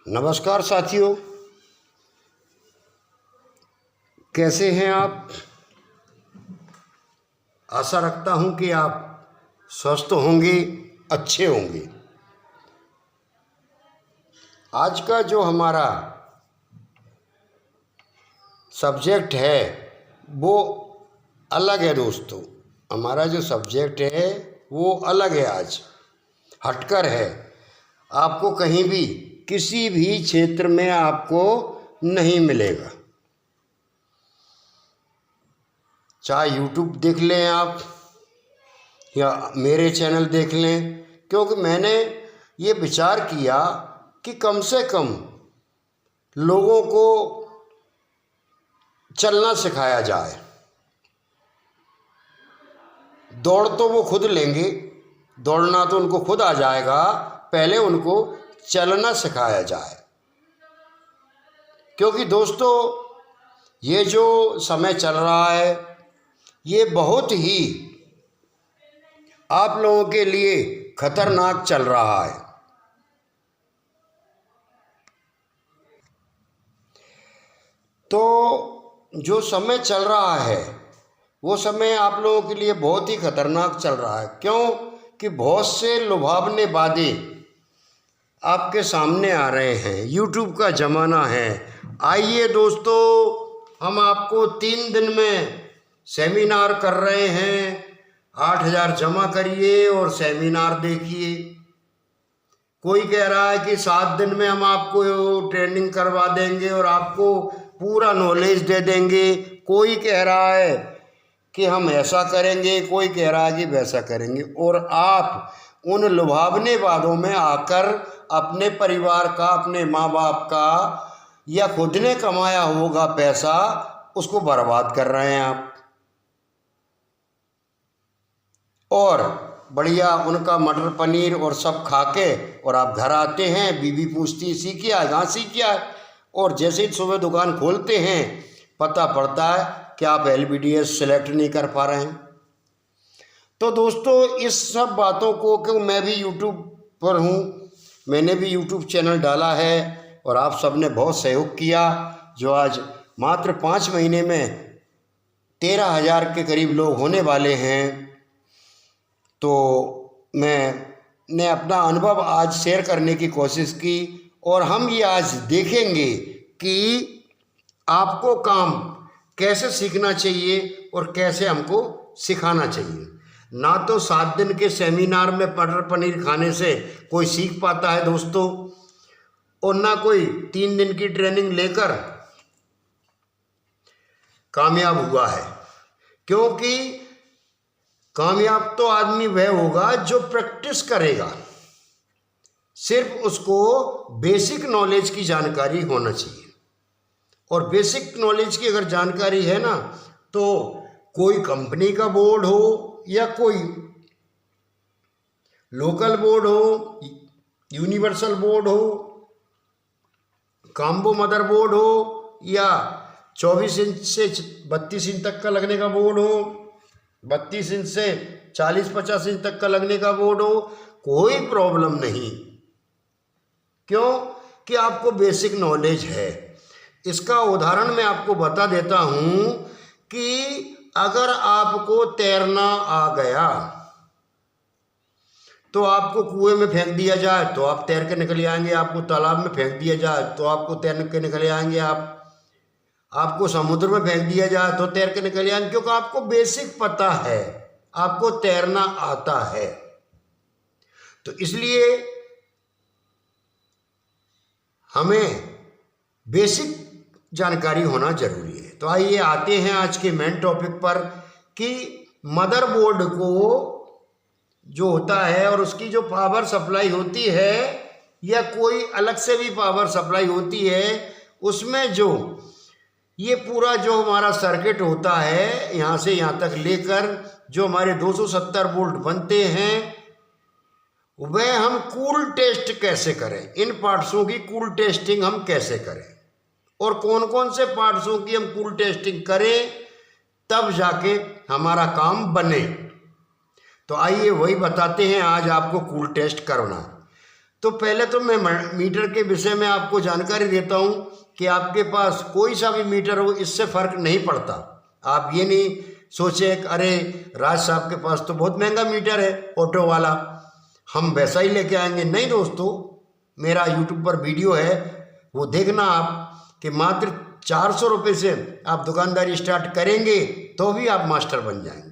नमस्कार साथियों, कैसे हैं आप। आशा रखता हूं कि आप स्वस्थ होंगे, अच्छे होंगे। आज का जो हमारा सब्जेक्ट है वो अलग है दोस्तों। हमारा जो सब्जेक्ट है वो अलग है, आज हटकर है। आपको कहीं भी किसी भी क्षेत्र में आपको नहीं मिलेगा। चाहे यूट्यूब देख लें आप या मेरे चैनल देख लें, क्योंकि मैंने ये विचार किया कि कम से कम लोगों को चलना सिखाया जाए। दौड़ तो वो खुद लेंगे, दौड़ना तो उनको खुद आ जाएगा, पहले उनको चलना सिखाया जाए। क्योंकि दोस्तों ये जो समय चल रहा है ये बहुत ही आप लोगों के लिए खतरनाक चल रहा है। तो जो समय चल रहा है वो समय आप लोगों के लिए बहुत ही खतरनाक चल रहा है। क्यों कि बहुत से लुभावने वादे आपके सामने आ रहे हैं। यूट्यूब का ज़माना है। आइए दोस्तों, हम आपको 3 दिन में सेमिनार कर रहे हैं। 8,000 जमा करिए और सेमिनार देखिए। कोई कह रहा है कि 7 दिन में हम आपको ट्रेनिंग करवा देंगे और आपको पूरा नॉलेज दे देंगे। कोई कह रहा है कि हम ऐसा करेंगे, कोई कह रहा है कि वैसा करेंगे। और आप उन लुभावने वादों में आकर अपने परिवार का, अपने माँ बाप का या खुद ने कमाया होगा पैसा, उसको बर्बाद कर रहे हैं आप। और बढ़िया उनका मटर पनीर और सब खा के और आप घर आते हैं, बीवी पूछती सीखिया कहाँ सीखिया, और जैसे ही सुबह दुकान खोलते हैं पता पड़ता है कि आप LBDS सेलेक्ट नहीं कर पा रहे हैं। तो दोस्तों इस सब बातों को, क्यों मैं भी यूट्यूब पर हूँ, मैंने भी यूट्यूब चैनल डाला है और आप सब ने बहुत सहयोग किया। जो आज मात्र 5 महीने में 13,000 के करीब लोग होने वाले हैं। तो मैंने अपना अनुभव आज शेयर करने की कोशिश की और हम ये आज देखेंगे कि आपको काम कैसे सीखना चाहिए और कैसे हमको सिखाना चाहिए। ना तो 7 दिन के सेमिनार में मटर पनीर खाने से कोई सीख पाता है दोस्तों, और ना कोई 3 दिन की ट्रेनिंग लेकर कामयाब हुआ है। क्योंकि कामयाब तो आदमी वह होगा जो प्रैक्टिस करेगा। सिर्फ उसको बेसिक नॉलेज की जानकारी होना चाहिए। और बेसिक नॉलेज की अगर जानकारी है ना, तो कोई कंपनी का बोर्ड हो या कोई लोकल बोर्ड हो, यूनिवर्सल बोर्ड हो, काम्बो मदर बोर्ड हो, या 24 इंच से 32 इंच तक का लगने का बोर्ड हो, 32 इंच से 40-50 इंच तक का लगने का बोर्ड हो, कोई प्रॉब्लम नहीं। क्यों कि आपको बेसिक नॉलेज है। इसका उदाहरण मैं आपको बता देता हूं कि अगर आपको तैरना आ गया तो आपको कुएं में फेंक दिया जाए तो आप तैर के निकल आएंगे, आपको तालाब में फेंक दिया जाए तो आपको तैर के निकल आएंगे, आपको समुद्र में फेंक दिया जाए तो तैर के निकल आएंगे। क्योंकि आपको बेसिक पता है, आपको तैरना आता है। तो इसलिए हमें बेसिक जानकारी होना जरूरी है। तो आइए आते हैं आज के मेन टॉपिक पर कि मदरबोर्ड को जो होता है और उसकी जो पावर सप्लाई होती है या कोई अलग से भी पावर सप्लाई होती है, उसमें जो ये पूरा जो हमारा सर्किट होता है यहाँ से यहाँ तक लेकर जो हमारे 270 वोल्ट बनते हैं, वह हम कूल टेस्ट कैसे करें, इन पार्ट्सों की कूल टेस्टिंग हम कैसे करें और कौन कौन से पार्ट्सों की हम कूल टेस्टिंग करें, तब जाके हमारा काम बने। तो आइए वही बताते हैं आज आपको कूल टेस्ट करना। तो पहले तो मैं मीटर के विषय में आपको जानकारी देता हूँ कि आपके पास कोई सा भी मीटर हो, इससे फ़र्क नहीं पड़ता। आप ये नहीं सोचे कि अरे राज साहब के पास तो बहुत महंगा मीटर है ऑटो वाला, हम वैसा ही लेके आएंगे। नहीं दोस्तों, मेरा यूट्यूब पर वीडियो है, वो देखना आप कि मात्र 400 रुपये से आप दुकानदारी स्टार्ट करेंगे तो भी आप मास्टर बन जाएंगे।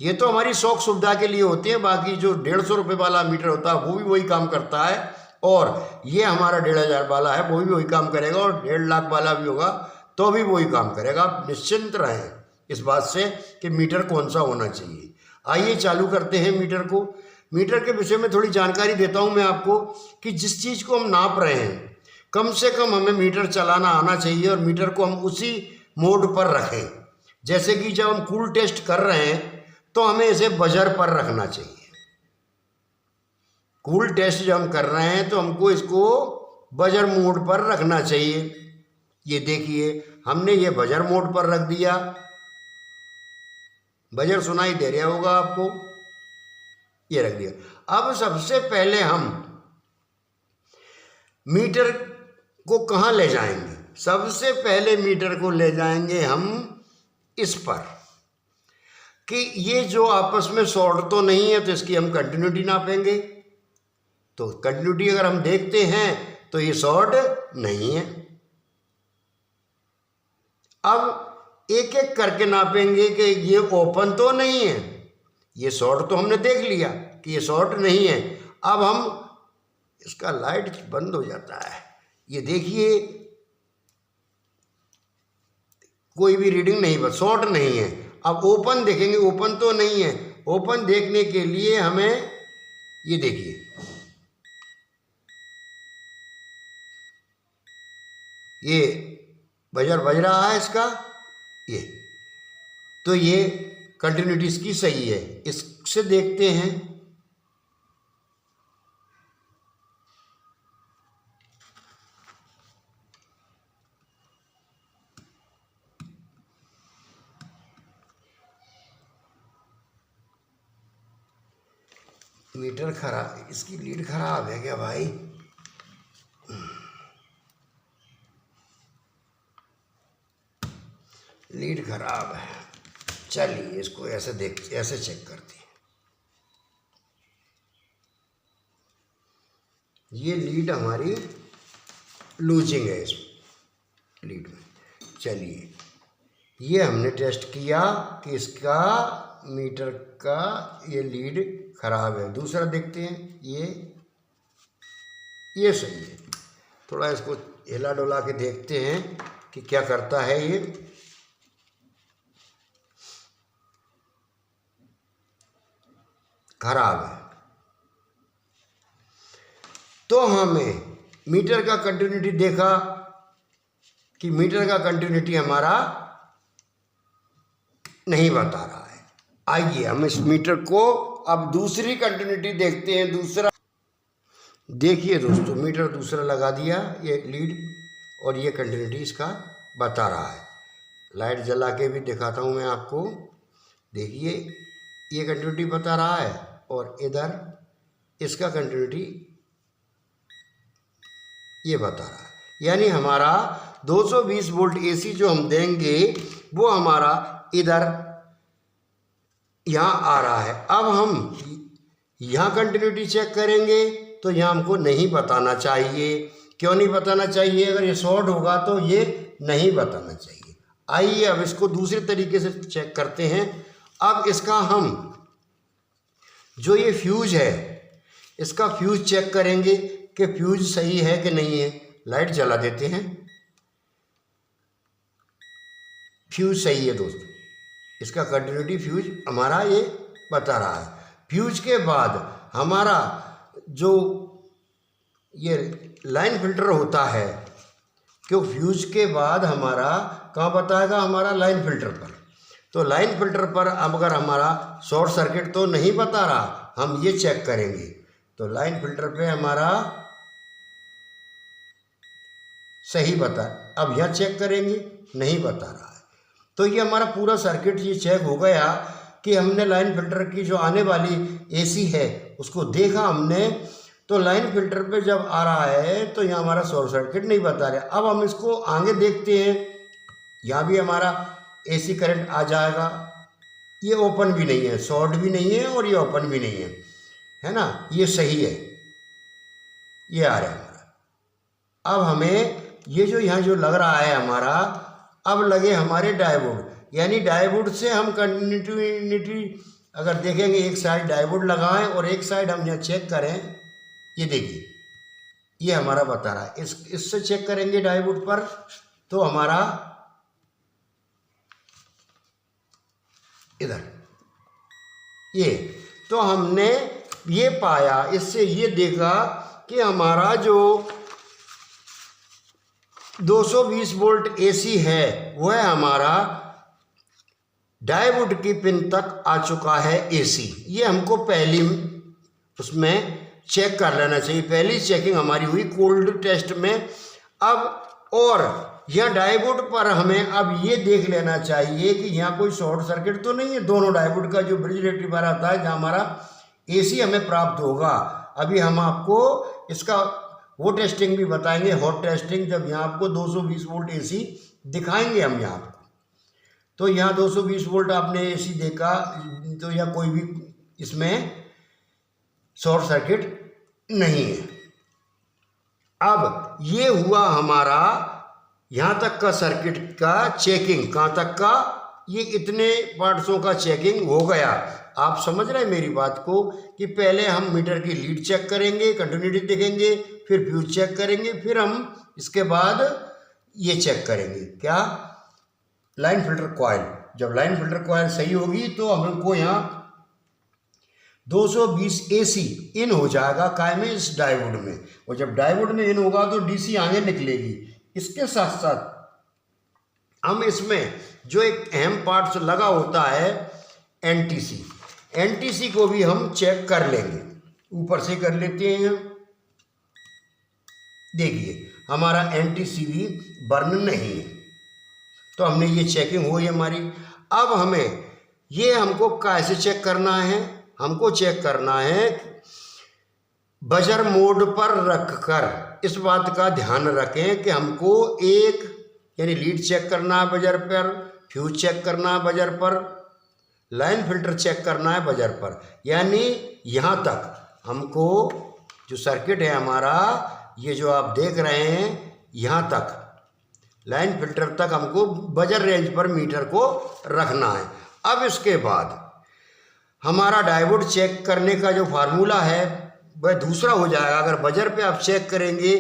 ये तो हमारी शौक सुविधा के लिए होती है, बाकी जो 150 रुपये वाला मीटर होता है वो भी वही काम करता है, और ये हमारा 1500 वाला है वो भी वही काम करेगा, और 1.5 लाख वाला भी होगा तो भी वही काम करेगा। आप निश्चिंत रहें इस बात से कि मीटर कौन सा होना चाहिए। आइए चालू करते हैं मीटर को। मीटर के विषय में थोड़ी जानकारी देता हूं मैं आपको कि जिस चीज़ को हम नाप रहे हैं कम से कम हमें मीटर चलाना आना चाहिए, और मीटर को हम उसी मोड पर रखें। जैसे कि जब हम कूल टेस्ट कर रहे हैं तो हमें इसे बजर पर रखना चाहिए। कूल टेस्ट जब हम कर रहे हैं तो हमको इसको बजर मोड पर रखना चाहिए। ये देखिए, हमने ये बजर मोड पर रख दिया। बजर सुनाई दे रहा होगा आपको, ये रख दिया। अब सबसे पहले हम मीटर को कहाँ ले जाएंगे? सबसे पहले मीटर को ले जाएंगे हम इस पर कि ये जो आपस में शॉर्ट तो नहीं है, तो इसकी हम कंटिन्यूटी नापेंगे। तो कंटिन्यूटी अगर हम देखते हैं तो ये शॉर्ट नहीं है। अब एक एक करके नापेंगे कि ये ओपन तो नहीं है। ये शॉर्ट तो हमने देख लिया कि ये शॉर्ट नहीं है। अब हम इसका लाइट बंद हो जाता है, ये देखिए कोई भी रीडिंग नहीं, बस शॉर्ट नहीं है। अब ओपन देखेंगे, ओपन तो नहीं है। ओपन देखने के लिए हमें ये देखिए, ये बजर बज रहा है इसका, ये तो ये कंटिन्यूटी इसकी सही है। इससे देखते हैं, मीटर खराब, इसकी लीड खराब है क्या भाई? लीड खराब है। चलिए इसको ऐसे ऐसे चेक करते हैं। ये लीड हमारी लूजिंग है इस लीड में। चलिए ये हमने टेस्ट किया कि इसका मीटर का ये लीड खराब है। दूसरा देखते हैं, ये सही है। थोड़ा इसको हिला डुला के देखते हैं कि क्या करता है। ये खराब है, तो हमें मीटर का कंटिन्यूटी देखा कि मीटर का कंटिन्यूटी हमारा नहीं बता रहा है। आइए हम इस मीटर को अब दूसरी कंटिन्यूटी देखते हैं। दूसरा देखिए दोस्तों, मीटर दूसरा लगा दिया, ये लीड, और ये कंटिन्यूटी इसका बता रहा है। लाइट जला के भी दिखाता हूँ मैं आपको। देखिए ये कंटिन्यूटी बता रहा है, और इधर इसका कंटिन्यूटी ये बता रहा है। यानी हमारा 220 वोल्ट एसी जो हम देंगे वो हमारा इधर यहाँ आ रहा है। अब हम यहाँ कंटिन्यूटी चेक करेंगे तो यहाँ हमको नहीं बताना चाहिए। क्यों नहीं बताना चाहिए? अगर ये शॉर्ट होगा तो ये नहीं बताना चाहिए। आइए अब इसको दूसरे तरीके से चेक करते हैं। अब इसका हम जो ये फ्यूज है, इसका फ्यूज चेक करेंगे कि फ्यूज सही है कि नहीं है। लाइट जला देते हैं। फ्यूज सही है दोस्तों, इसका कंटिन्यूटी फ्यूज हमारा ये बता रहा है। फ्यूज के बाद हमारा जो ये लाइन फिल्टर होता है, क्यों फ्यूज के बाद हमारा कहाँ बताएगा? हमारा लाइन फिल्टर पर। तो लाइन फिल्टर पर अब अगर हमारा शॉर्ट सर्किट तो नहीं बता रहा, हम ये चेक करेंगे। तो लाइन फिल्टर पे हमारा सही बता, अब यहाँ चेक करेंगे, नहीं बता रहा है। तो ये हमारा पूरा सर्किट ये चेक हो गया कि हमने लाइन फिल्टर की जो आने वाली एसी है उसको देखा हमने, तो लाइन फिल्टर पे जब आ रहा है तो यहाँ हमारा शॉर्ट सर्किट नहीं बता रहा। अब हम इसको आगे देखते हैं, यहाँ भी हमारा AC करंट आ जाएगा। ये ओपन भी नहीं है, शॉर्ट भी नहीं है और ये ओपन भी नहीं है ना, ये सही है, ये आ रहा है हमारा। अब हमें ये जो यहाँ जो लग रहा है हमारा, अब लगे हमारे डायोड, यानी डायोड से हम कंटिन्यूटी अगर देखेंगे, एक साइड डायोड लगाएं और एक साइड हम यहाँ चेक करें, ये देखिए ये हमारा बता रहा है। इससे चेक करेंगे डायोड पर तो हमारा इधर ये, तो हमने ये पाया, इससे ये देखा कि हमारा जो 220 वोल्ट AC है वह हमारा डायोड की पिन तक आ चुका है AC। ये हमको पहली उसमें चेक कर लेना चाहिए, पहली चेकिंग हमारी हुई कोल्ड टेस्ट में। अब और यह डायोड पर हमें अब ये देख लेना चाहिए कि यहाँ कोई शॉर्ट सर्किट तो नहीं है। दोनों डायोड का जो ब्रिज रेक्टिफायर आता है जहाँ हमारा AC हमें प्राप्त होगा, अभी हम आपको इसका वो टेस्टिंग भी बताएंगे, हॉट टेस्टिंग, जब यहाँ आपको 220 वोल्ट AC दिखाएंगे हम यहाँ आपको। तो यहाँ 220 वोल्ट आपने AC देखा, तो यहाँ कोई भी इसमें शॉर्ट सर्किट नहीं है। अब ये हुआ हमारा यहाँ तक का सर्किट का चेकिंग, कहाँ तक का, ये इतने पार्ट्सों का चेकिंग हो गया। आप समझ रहे हैं मेरी बात को कि पहले हम मीटर की लीड चेक करेंगे, कंटिन्यूटी देखेंगे, फिर फ्यूज चेक करेंगे, फिर हम इसके बाद ये चेक करेंगे क्या, लाइन फिल्टर कॉइल। जब लाइन फिल्टर कॉइल सही होगी तो हमको यहाँ 220 AC इन हो जाएगा काय में, इस डायोड में, और जब डायोड में इन होगा तो DC आगे निकलेगी। इसके साथ साथ हम इसमें जो एक अहम पार्ट लगा होता है NTC को भी हम चेक कर लेंगे, ऊपर से कर लेते हैं। देखिए हमारा NTC भी बर्न नहीं है, तो हमने ये चेकिंग हुई हमारी। अब हमें ये हमको कैसे चेक करना है, हमको चेक करना है बजर मोड पर रखकर। इस बात का ध्यान रखें कि हमको एक यानी लीड चेक करना है बजर पर, फ्यूज चेक करना है बजर पर, लाइन फिल्टर चेक करना है बजर पर, यानी यहाँ तक हमको जो सर्किट है हमारा, ये जो आप देख रहे हैं, यहाँ तक लाइन फिल्टर तक हमको बजर रेंज पर मीटर को रखना है। अब इसके बाद हमारा डायोड चेक करने का जो फार्मूला है वह दूसरा हो जाएगा। अगर बजर पे आप चेक करेंगे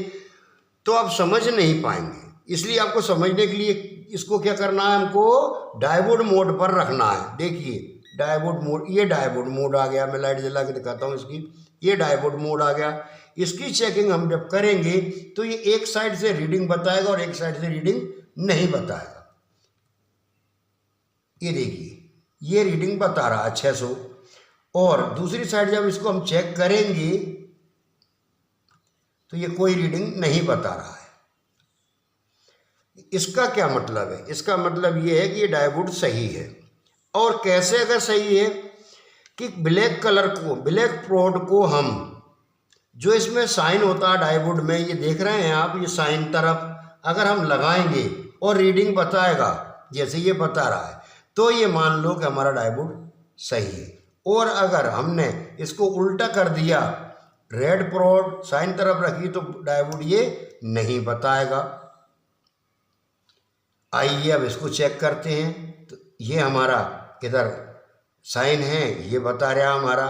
तो आप समझ नहीं पाएंगे, इसलिए आपको समझने के लिए इसको क्या करना है, हमको डायोड मोड पर रखना है। देखिए डायोड मोड, ये डायोड मोड आ गया, मैं लाइट जला के दिखाता हूँ इसकी, ये डायोड मोड आ गया। इसकी चेकिंग हम जब करेंगे तो ये एक साइड से रीडिंग बताएगा और एक साइड से रीडिंग नहीं बताएगा। ये देखिए ये रीडिंग बता रहा है 600, और दूसरी साइड जब इसको हम चेक करेंगे तो ये कोई रीडिंग नहीं बता रहा है। इसका क्या मतलब है, इसका मतलब ये है कि ये डायोड सही है। और कैसे अगर सही है कि ब्लैक कलर को, ब्लैक प्रोड को हम, जो इसमें साइन होता है डायोड में, ये देख रहे हैं आप, ये साइन तरफ अगर हम लगाएंगे और रीडिंग बताएगा जैसे ये बता रहा है, तो ये मान लो कि हमारा डायोड सही है। और अगर हमने इसको उल्टा कर दिया, रेड प्रोड साइन तरफ रखी, तो डायोड ये नहीं बताएगा। आइए अब इसको चेक करते हैं। तो ये हमारा किधर साइन है, ये बता रहा हमारा,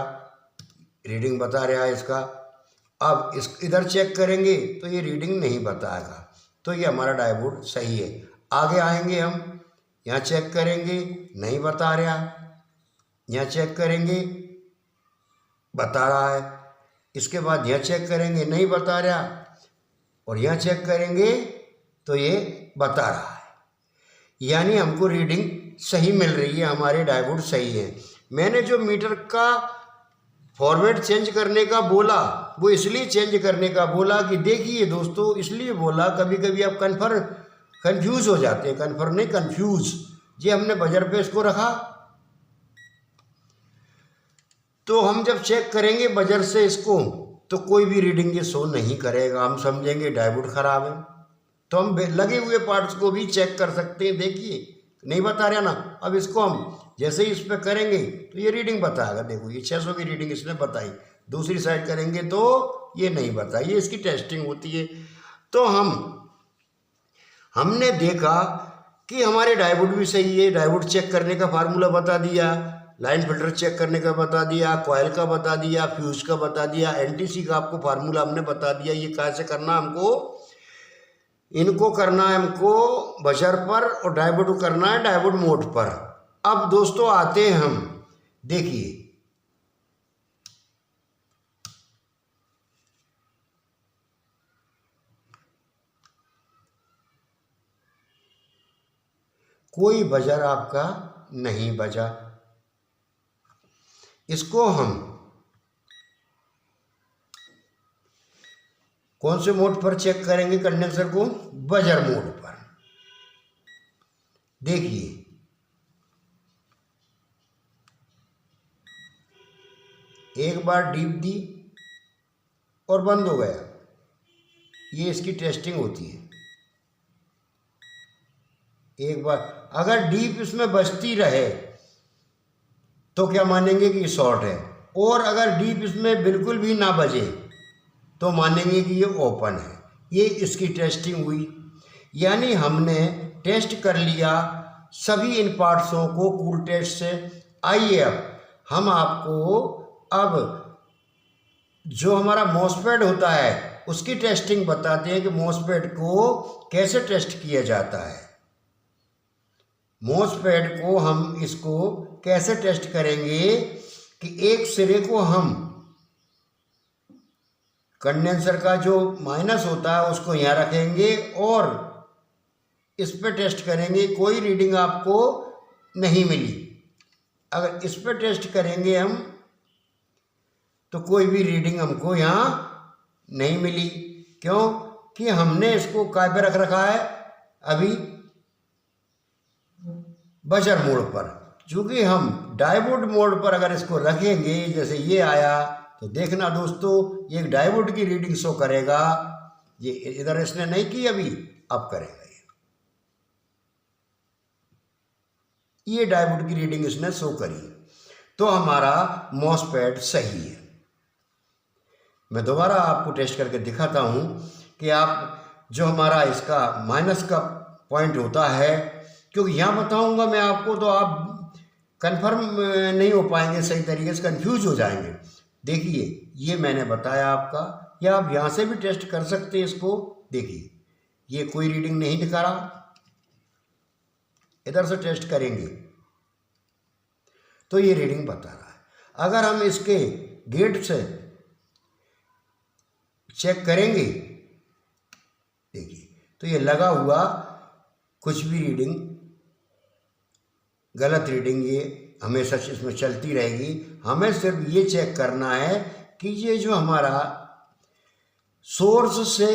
रीडिंग बता रहा है इसका। अब इस इधर चेक करेंगे तो ये रीडिंग नहीं बताएगा, तो ये हमारा डायोड सही है। आगे आएंगे हम, यहाँ चेक करेंगे, नहीं बता रहा, यहाँ चेक करेंगे, बता रहा है। इसके बाद यहाँ चेक करेंगे, नहीं बता रहा, और यहाँ चेक करेंगे तो ये बता रहा है। यानी हमको रीडिंग सही मिल रही है, हमारे डायोड सही है। मैंने जो मीटर का फॉर्मेट चेंज करने का बोला, वो इसलिए चेंज करने का बोला कि देखिए दोस्तों, इसलिए बोला कभी कभी आप कन्फ्यूज़ हो जाते हैं, कन्फ्यूज़। ये हमने बजर पे इसको रखा, तो हम जब चेक करेंगे बजर से इसको, तो कोई भी रीडिंग ये शो नहीं करेगा, हम समझेंगे डायोड ख़राब है। तो हम लगे हुए पार्ट्स को भी चेक कर सकते हैं। देखिए नहीं बता रहा ना, अब इसको हम जैसे ही इस पर करेंगे तो ये रीडिंग बताएगा। देखो ये 600 की रीडिंग इसने बताई, दूसरी साइड करेंगे तो ये नहीं बताई, ये इसकी टेस्टिंग होती है। तो हमने देखा कि हमारे डायोड भी सही है, डायोड चेक करने का फार्मूला बता दिया, लाइन फिल्टर चेक करने का बता दिया, कॉयल का बता दिया, फ्यूज का बता दिया, एनटीसी का आपको फार्मूला हमने बता दिया। ये कैसे करना हमको, इनको करना है हमको बजर पर और डायोड करना है डायोड मोड पर। अब दोस्तों आते हैं हम, देखिए कोई बजर आपका नहीं बजा। इसको हम कौन से मोड पर चेक करेंगे कंडेंसर को? बजर मोड पर। देखिए एक बार डीप दी और बंद हो गया, ये इसकी टेस्टिंग होती है। एक बार अगर डीप इसमें बजती रहे तो क्या मानेंगे कि ये शॉर्ट है, और अगर डीप इसमें बिल्कुल भी ना बजे तो मानेंगे कि ये ओपन है। ये इसकी टेस्टिंग हुई, यानी हमने टेस्ट कर लिया सभी इन पार्ट्सों को कूल टेस्ट से। आइए अब हम आपको अब जो हमारा मॉसफेट होता है उसकी टेस्टिंग बताते हैं कि मॉसफेट को कैसे टेस्ट किया जाता है। मॉसफेट को हम इसको कैसे टेस्ट करेंगे कि एक सिरे को हम कंडेंसर का जो माइनस होता है उसको यहाँ रखेंगे और इस पे टेस्ट करेंगे। कोई रीडिंग आपको नहीं मिली। अगर इस पे टेस्ट करेंगे हम तो कोई भी रीडिंग हमको यहाँ नहीं मिली। क्यों? कि हमने इसको काय पे रख रखा है अभी बजर मोड पर। चूँकि हम डायोड मोड पर अगर इसको रखेंगे, जैसे ये आया, तो देखना दोस्तों ये डायोड की रीडिंग शो करेगा। ये इधर इसने नहीं की अभी, अब करेगा ये डायोड की रीडिंग इसने शो करी, तो हमारा मॉसफेट सही है। मैं दोबारा आपको टेस्ट करके दिखाता हूँ कि आप जो हमारा इसका माइनस का पॉइंट होता है, क्योंकि यहाँ बताऊँगा मैं आपको तो आप कंफर्म नहीं हो पाएंगे सही तरीके से, कंफ्यूज हो जाएंगे। देखिए ये मैंने बताया आपका, या आप यहाँ से भी टेस्ट कर सकते हैं इसको। देखिए ये कोई रीडिंग नहीं दिखा रहा, इधर से टेस्ट करेंगे तो ये रीडिंग बता रहा है। अगर हम इसके गेट से चेक करेंगे, देखिए तो ये लगा हुआ कुछ भी रीडिंग, गलत रीडिंग ये हमेशा इसमें चलती रहेगी। हमें सिर्फ ये चेक करना है कि ये जो हमारा सोर्स से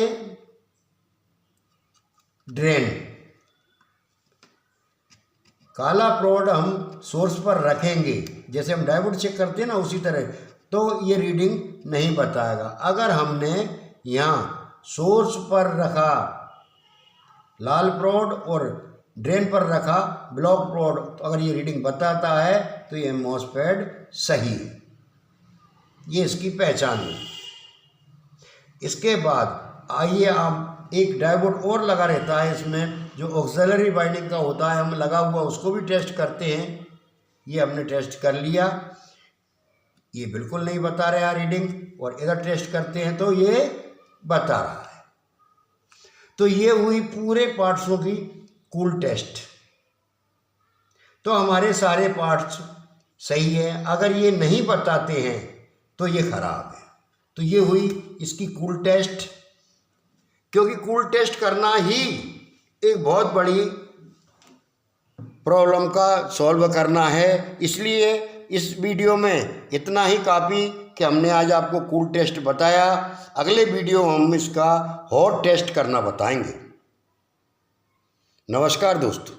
ड्रेन काला प्रोड हम सोर्स पर रखेंगे, जैसे हम डायोड चेक करते हैं ना उसी तरह, तो ये रीडिंग नहीं बताएगा। अगर हमने यहाँ सोर्स पर रखा लाल प्रोड और ड्रेन पर रखा ब्लॉक प्रोड, तो अगर ये रीडिंग बताता है तो ये मॉसफेट सही है। ये इसकी पहचान है। इसके बाद आइए आप एक डायोड और लगा रहता है इसमें, जो ऑक्सिलरी वाइंडिंग का होता है, हम लगा हुआ उसको भी टेस्ट करते हैं। ये हमने टेस्ट कर लिया, ये बिल्कुल नहीं बता रहा रीडिंग, और इधर टेस्ट करते हैं तो ये बता रहा है। तो ये हुई पूरे पार्ट्सों की कूल टेस्ट। तो हमारे सारे पार्ट्स सही है। अगर ये नहीं बताते हैं तो ये खराब है। तो ये हुई इसकी कूल टेस्ट, क्योंकि कूल टेस्ट करना ही एक बहुत बड़ी प्रॉब्लम का सॉल्व करना है। इसलिए इस वीडियो में इतना ही काफ़ी कि हमने आज आपको कूल टेस्ट बताया। अगले वीडियो में हम इसका हॉट टेस्ट करना बताएंगे। नमस्कार दोस्तों।